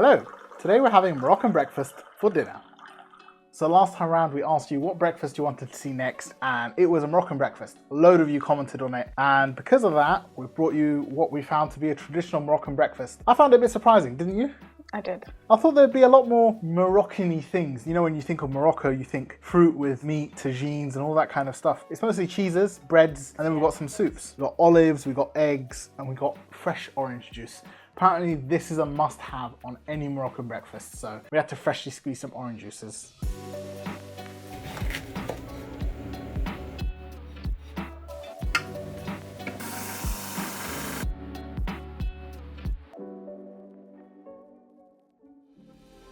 Hello, today we're having Moroccan breakfast for dinner. So last time round we asked you what breakfast you wanted to see next, and it was a Moroccan breakfast. A load of you commented on it, and because of that we brought you what we found to be a traditional Moroccan breakfast. I found it a bit surprising, didn't you? I did. I thought there'd be a lot more Moroccan-y things. You know, when you think of Morocco, you think fruit with meat, tagines and all that kind of stuff. It's mostly cheeses, breads, and then we've got some soups. We've got olives, we've got eggs, and we've got fresh orange juice. Apparently this is a must-have on any Moroccan breakfast, so we had to freshly squeeze some orange juices.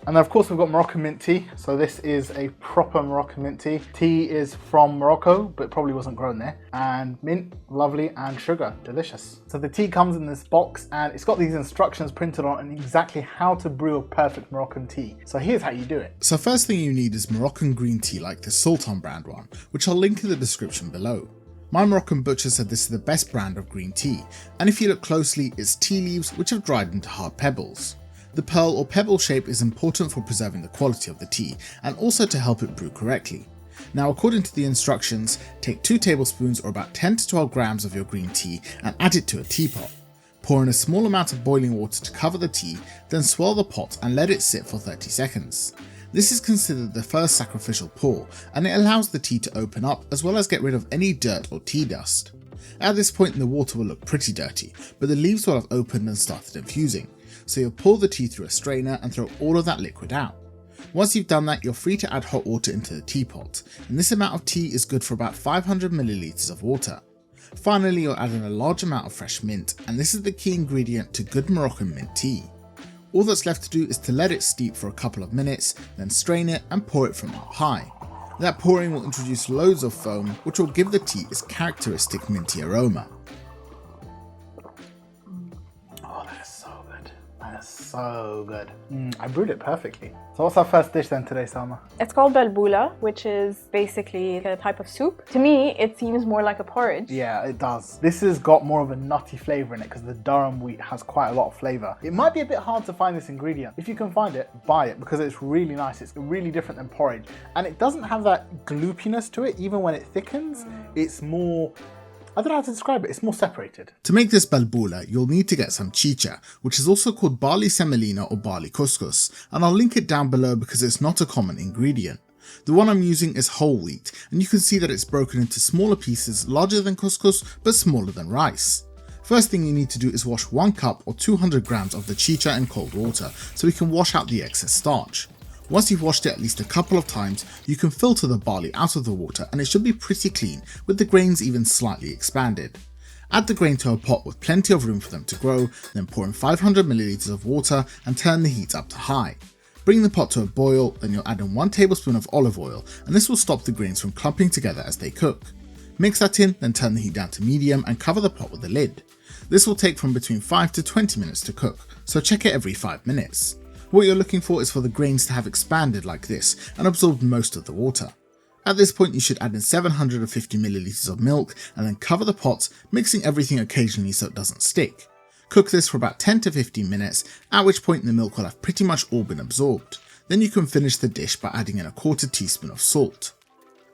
And then of course we've got Moroccan mint tea. So this is a proper Moroccan mint tea. Tea is from Morocco, but probably wasn't grown there. And mint, lovely, and sugar, delicious. So the tea comes in this box and it's got these instructions printed on and exactly how to brew a perfect Moroccan tea. So here's how you do it. So first thing you need is Moroccan green tea like the Sultan brand one, which I'll link in the description below. My Moroccan butcher said this is the best brand of green tea, and if you look closely, it's tea leaves which have dried into hard pebbles. The pearl or pebble shape is important for preserving the quality of the tea and also to help it brew correctly. Now according to the instructions, take 2 tablespoons or about 10 to 12 grams of your green tea and add it to a teapot. Pour in a small amount of boiling water to cover the tea, then swirl the pot and let it sit for 30 seconds. This is considered the first sacrificial pour and it allows the tea to open up as well as get rid of any dirt or tea dust. At this point the water will look pretty dirty, but the leaves will have opened and started infusing. So you'll pour the tea through a strainer and throw all of that liquid out. Once you've done that, you're free to add hot water into the teapot, and this amount of tea is good for about 500 milliliters of water. Finally, you'll add in a large amount of fresh mint, and this is the key ingredient to good Moroccan mint tea. All that's left to do is to let it steep for a couple of minutes, then strain it and pour it from up high. That pouring will introduce loads of foam, which will give the tea its characteristic minty aroma. So good. I brewed it perfectly. So what's our first dish then today, Salma? It's called Balboula, which is basically a type of soup. To me, it seems more like a porridge. Yeah, it does. This has got more of a nutty flavour in it because the durum wheat has quite a lot of flavour. It might be a bit hard to find this ingredient. If you can find it, buy it because it's really nice. It's really different than porridge. And it doesn't have that gloopiness to it. Even when it thickens, it's more... I don't know how to describe it, it's more separated. To make this balboula, you'll need to get some Tchicha, which is also called Barley Semolina or Barley Couscous, and I'll link it down below because it's not a common ingredient. The one I'm using is whole wheat, and you can see that it's broken into smaller pieces larger than couscous but smaller than rice. First thing you need to do is wash 1 cup or 200 grams of the Tchicha in cold water so we can wash out the excess starch. Once you've washed it at least a couple of times, you can filter the barley out of the water and it should be pretty clean, with the grains even slightly expanded. Add the grain to a pot with plenty of room for them to grow, then pour in 500 milliliters of water and turn the heat up to high. Bring the pot to a boil, then you'll add in 1 tablespoon of olive oil and this will stop the grains from clumping together as they cook. Mix that in, then turn the heat down to medium and cover the pot with a lid. This will take from between 5 to 20 minutes to cook, so check it every 5 minutes. What you're looking for is for the grains to have expanded like this and absorbed most of the water. At this point you should add in 750 milliliters of milk and then cover the pot, mixing everything occasionally so it doesn't stick. Cook this for about 10 to 15 minutes, at which point the milk will have pretty much all been absorbed. Then you can finish the dish by adding in a 1/4 teaspoon of salt.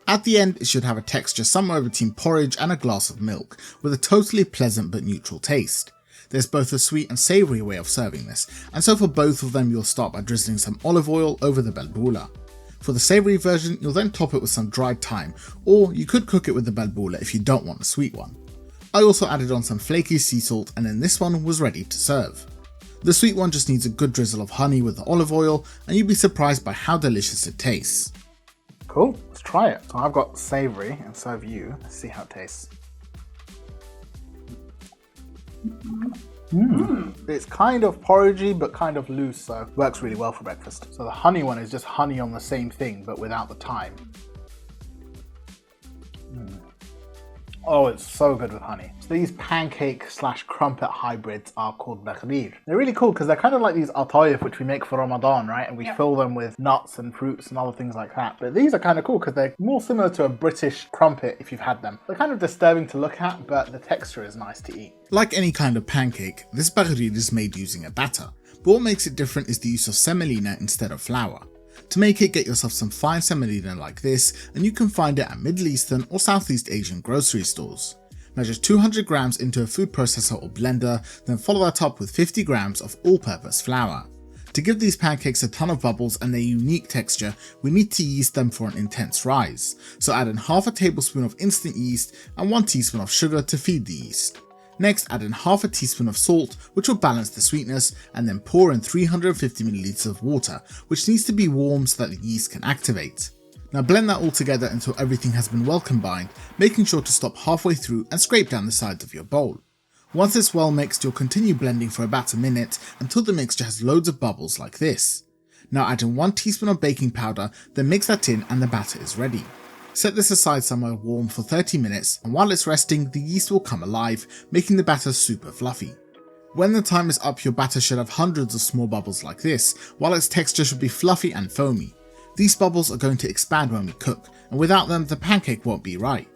At the end it should have a texture somewhere between porridge and a glass of milk, with a totally pleasant but neutral taste. There's both a sweet and savoury way of serving this, and so for both of them you'll start by drizzling some olive oil over the balboula. For the savoury version you'll then top it with some dried thyme, or you could cook it with the balboula if you don't want a sweet one. I also added on some flaky sea salt and then this one was ready to serve. The sweet one just needs a good drizzle of honey with the olive oil and you'd be surprised by how delicious it tastes. Cool, let's try it. So I've got savoury and so have you. Let's see how it tastes. It's kind of porridgey but kind of loose, so works really well for breakfast. So the honey one is just honey on the same thing but without the thyme. Oh, it's so good with honey. So these pancake / crumpet hybrids are called Baghrir. They're really cool because they're kind of like these atayef which we make for Ramadan, right? And we fill them with nuts and fruits and other things like that. But these are kind of cool because they're more similar to a British crumpet if you've had them. They're kind of disturbing to look at, but the texture is nice to eat. Like any kind of pancake, this Baghrir is made using a batter, but what makes it different is the use of semolina instead of flour. To make it, get yourself some fine semolina like this, and you can find it at Middle Eastern or Southeast Asian grocery stores. Measure 200 grams into a food processor or blender, then follow that up with 50 grams of all-purpose flour. To give these pancakes a ton of bubbles and their unique texture, we need to yeast them for an intense rise, so add in half a tablespoon of instant yeast and 1 teaspoon of sugar to feed the yeast. Next, add in half a teaspoon of salt, which will balance the sweetness, and then pour in 350 ml of water, which needs to be warm so that the yeast can activate. Now blend that all together until everything has been well combined, making sure to stop halfway through and scrape down the sides of your bowl. Once it's well mixed, you'll continue blending for about a minute until the mixture has loads of bubbles like this. Now add in 1 teaspoon of baking powder, then mix that in and the batter is ready. Set this aside somewhere warm for 30 minutes, and while it's resting, the yeast will come alive, making the batter super fluffy. When the time is up, your batter should have hundreds of small bubbles like this, while its texture should be fluffy and foamy. These bubbles are going to expand when we cook, and without them the pancake won't be right.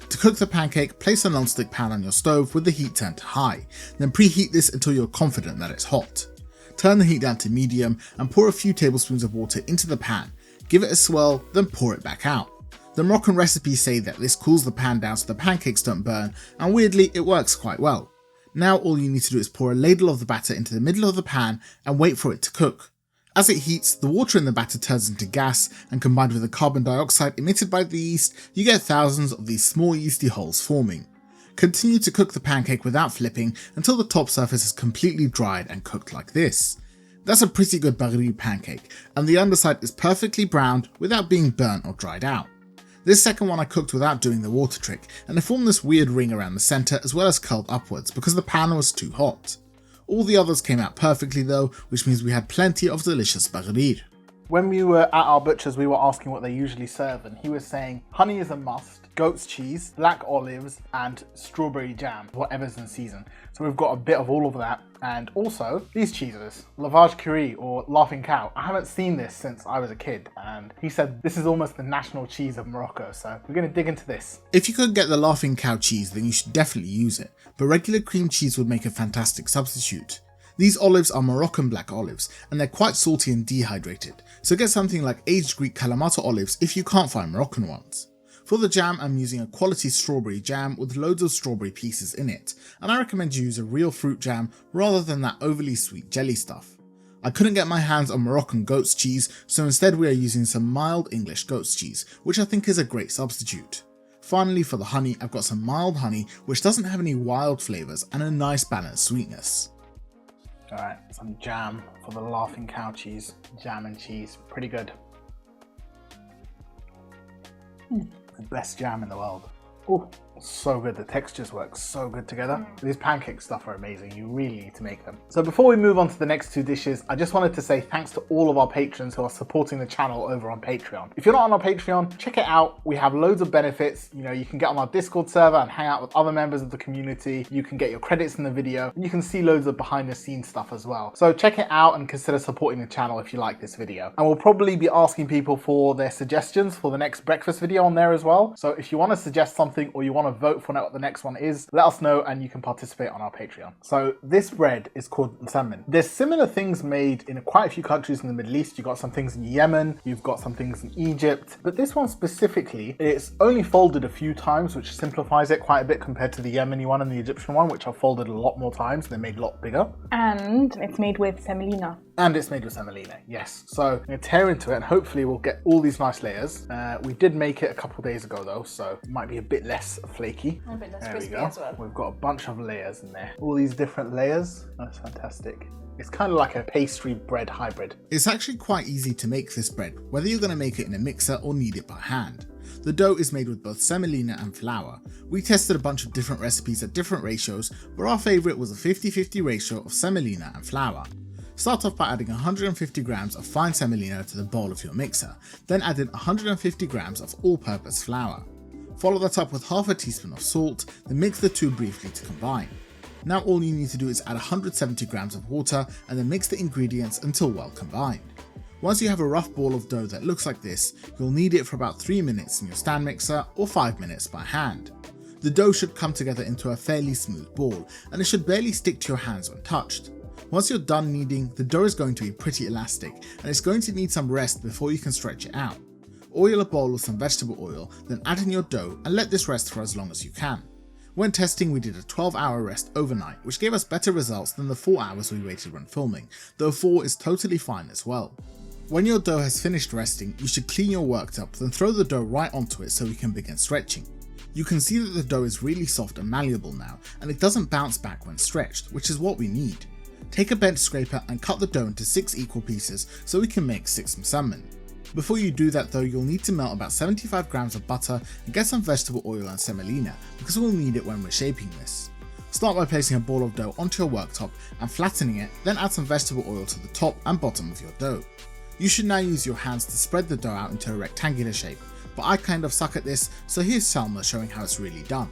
To cook the pancake, place a non-stick pan on your stove with the heat turned to high, then preheat this until you're confident that it's hot. Turn the heat down to medium and pour a few tablespoons of water into the pan, give it a swirl, then pour it back out. The Moroccan recipes say that this cools the pan down so the pancakes don't burn, and weirdly it works quite well. Now all you need to do is pour a ladle of the batter into the middle of the pan and wait for it to cook. As it heats, the water in the batter turns into gas, and combined with the carbon dioxide emitted by the yeast, you get thousands of these small yeasty holes forming. Continue to cook the pancake without flipping until the top surface is completely dried and cooked like this. That's a pretty good Baghrir pancake, and the underside is perfectly browned without being burnt or dried out. This second one I cooked without doing the water trick, and it formed this weird ring around the centre as well as curled upwards because the pan was too hot. All the others came out perfectly though, which means we had plenty of delicious Baghrir. When we were at our butcher's, we were asking what they usually serve, and he was saying honey is a must, goat's cheese, black olives, and strawberry jam, whatever's in season. So we've got a bit of all of that, and also these cheeses, lavage curry or laughing cow. I haven't seen this since I was a kid, and he said this is almost the national cheese of Morocco, so we're going to dig into this. If you could get the laughing cow cheese, then you should definitely use it, but regular cream cheese would make a fantastic substitute. These olives are Moroccan black olives, and they're quite salty and dehydrated, so get something like aged Greek Kalamata olives if you can't find Moroccan ones. For the jam, I'm using a quality strawberry jam with loads of strawberry pieces in it, and I recommend you use a real fruit jam rather than that overly sweet jelly stuff. I couldn't get my hands on Moroccan goat's cheese, so instead we are using some mild English goat's cheese, which I think is a great substitute. Finally, for the honey, I've got some mild honey which doesn't have any wild flavours and a nice balanced sweetness. Alright, some jam for the laughing cow cheese. Jam and cheese, pretty good. The best jam in the world. Oh, so good. The textures work so good together. These pancake stuff are amazing. You really need to make them. So before we move on to the next two dishes, I just wanted to say thanks to all of our patrons who are supporting the channel over on Patreon. If you're not on our Patreon, check it out. We have loads of benefits. You know, you can get on our Discord server and hang out with other members of the community. You can get your credits in the video, and you can see loads of behind the scenes stuff as well. So check it out and consider supporting the channel if you like this video. And we'll probably be asking people for their suggestions for the next breakfast video on there as well. So if you want to suggest something or you want to vote for what the next one is, let us know and you can participate on our Patreon. So this bread is called Msemen. There's similar things made in quite a few countries in the Middle East. You've got some things in Yemen, you've got some things in Egypt, but this one specifically, it's only folded a few times, which simplifies it quite a bit compared to the Yemeni one and the Egyptian one, which are folded a lot more times. They're made a lot bigger. And it's made with semolina. And it's made with semolina, yes. So I'm going to tear into it and hopefully we'll get all these nice layers. We did make it a couple days ago though, so it might be a bit less flaky. A bit less there crispy we go. as well. We've got a bunch of layers in there. All these different layers. That's fantastic. It's kind of like a pastry bread hybrid. It's actually quite easy to make this bread, whether you're going to make it in a mixer or knead it by hand. The dough is made with both semolina and flour. We tested a bunch of different recipes at different ratios, but our favourite was a 50-50 ratio of semolina and flour. Start off by adding 150 grams of fine semolina to the bowl of your mixer, then add in 150 grams of all-purpose flour. Follow that up with half a teaspoon of salt, then mix the two briefly to combine. Now all you need to do is add 170 grams of water and then mix the ingredients until well combined. Once you have a rough ball of dough that looks like this, you'll knead it for about 3 minutes in your stand mixer or 5 minutes by hand. The dough should come together into a fairly smooth ball, and it should barely stick to your hands when touched. Once you're done kneading, the dough is going to be pretty elastic and it's going to need some rest before you can stretch it out. Oil a bowl with some vegetable oil, then add in your dough and let this rest for as long as you can. When testing, we did a 12-hour rest overnight, which gave us better results than the 4 hours we waited when filming, though 4 is totally fine as well. When your dough has finished resting, you should clean your worktop, then throw the dough right onto it so we can begin stretching. You can see that the dough is really soft and malleable now, and it doesn't bounce back when stretched, which is what we need. Take a bench scraper and cut the dough into 6 equal pieces so we can make 6 msemen. Before you do that though, you'll need to melt about 75 grams of butter and get some vegetable oil and semolina because we'll need it when we're shaping this. Start by placing a ball of dough onto your worktop and flattening it, then add some vegetable oil to the top and bottom of your dough. You should now use your hands to spread the dough out into a rectangular shape, but I kind of suck at this, so here's Salma showing how it's really done.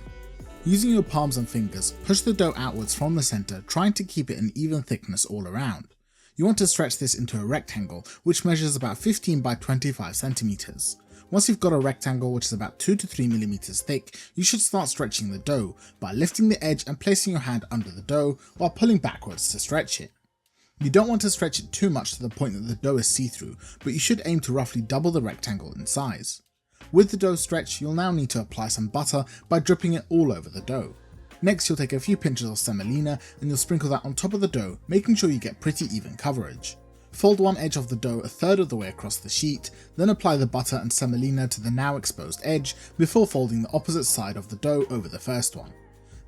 Using your palms and fingers, push the dough outwards from the centre, trying to keep it an even thickness all around. You want to stretch this into a rectangle, which measures about 15 by 25 centimeters. Once you've got a rectangle which is about 2 to 3 millimeters thick, you should start stretching the dough by lifting the edge and placing your hand under the dough while pulling backwards to stretch it. You don't want to stretch it too much to the point that the dough is see-through, but you should aim to roughly double the rectangle in size. With the dough stretched, you'll now need to apply some butter by dripping it all over the dough. Next, you'll take a few pinches of semolina and you'll sprinkle that on top of the dough, making sure you get pretty even coverage. Fold one edge of the dough a third of the way across the sheet, then apply the butter and semolina to the now exposed edge before folding the opposite side of the dough over the first one.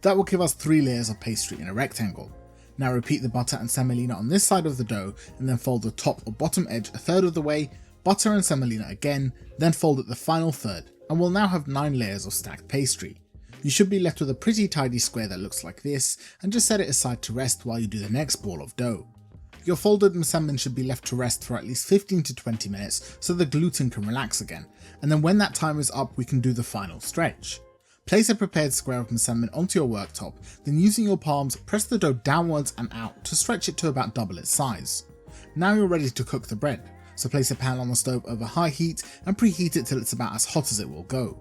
That will give us 3 layers of pastry in a rectangle. Now repeat the butter and semolina on this side of the dough and then fold the top or bottom edge a third of the way, butter and semolina again, then fold it the final third, and we'll now have 9 layers of stacked pastry. You should be left with a pretty tidy square that looks like this, and just set it aside to rest while you do the next ball of dough. Your folded msemen should be left to rest for at least 15 to 20 minutes so the gluten can relax again, and then when that time is up we can do the final stretch. Place a prepared square of msemen onto your worktop, then using your palms, press the dough downwards and out to stretch it to about double its size. Now you're ready to cook the bread, so place a pan on the stove over high heat and preheat it till it's about as hot as it will go.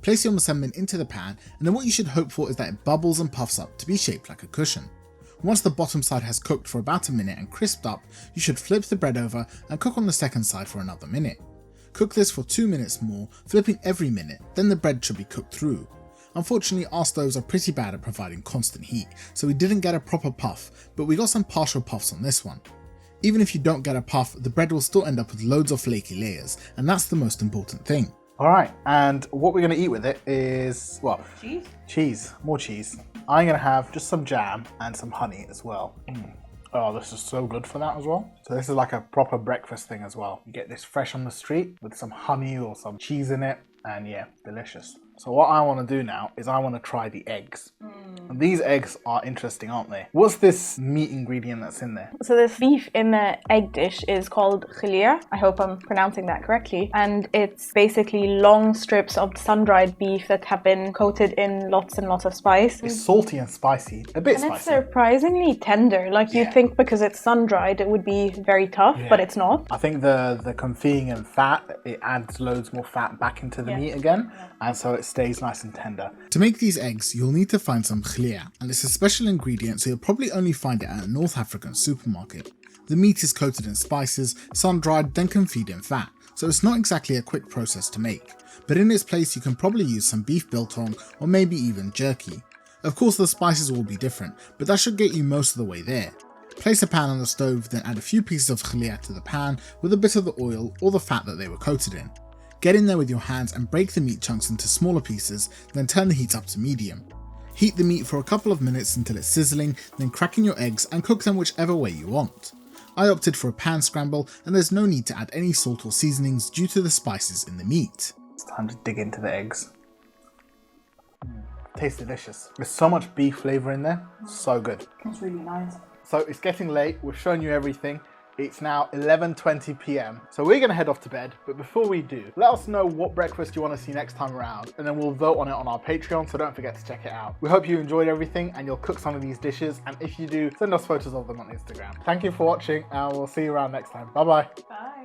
Place your msemen into the pan, and then what you should hope for is that it bubbles and puffs up to be shaped like a cushion. Once the bottom side has cooked for about a minute and crisped up, you should flip the bread over and cook on the second side for another minute. Cook this for 2 minutes more, flipping every minute, then the bread should be cooked through. Unfortunately, our stoves are pretty bad at providing constant heat, so we didn't get a proper puff, but we got some partial puffs on this one. Even if you don't get a puff, the bread will still end up with loads of flaky layers, and that's the most important thing. Alright, and what we're going to eat with it is, well, cheese, more cheese. I'm going to have just some jam and some honey as well. Oh, this is so good for that as well. So this is like a proper breakfast thing as well. You get this fresh on the street with some honey or some cheese in it, and yeah, delicious. So what I want to do now is I want to try the eggs. And these eggs are interesting, aren't they? What's this meat ingredient that's in there? So this beef in the egg dish is called Khlea. I hope I'm pronouncing that correctly. And it's basically long strips of sun-dried beef that have been coated in lots and lots of spice. It's salty and spicy, a bit spicy. And it's surprisingly tender. Like you'd think because it's sun-dried it would be very tough, but it's not. I think the confit and fat, it adds loads more fat back into the meat again. And so it stays nice and tender. To make these eggs, you'll need to find some Khlea, and it's a special ingredient so you'll probably only find it at a North African supermarket. The meat is coated in spices, sun-dried, then confit in fat, so it's not exactly a quick process to make. But in its place you can probably use some beef biltong or maybe even jerky. Of course the spices will be different, but that should get you most of the way there. Place a pan on the stove, then add a few pieces of Khlea to the pan with a bit of the oil or the fat that they were coated in. Get in there with your hands and break the meat chunks into smaller pieces, then turn the heat up to medium. Heat the meat for a couple of minutes until it's sizzling, then crack in your eggs and cook them whichever way you want. I opted for a pan scramble, and there's no need to add any salt or seasonings due to the spices in the meat. It's time to dig into the eggs. Tastes delicious. There's so much beef flavour in there, so good. It's really nice. So it's getting late, we've shown you everything. It's now 11:20 p.m. So we're gonna head off to bed, but before we do, let us know what breakfast you wanna see next time around, and then we'll vote on it on our Patreon, so don't forget to check it out. We hope you enjoyed everything and you'll cook some of these dishes, and if you do, send us photos of them on Instagram. Thank you for watching, and we'll see you around next time. Bye-bye. Bye.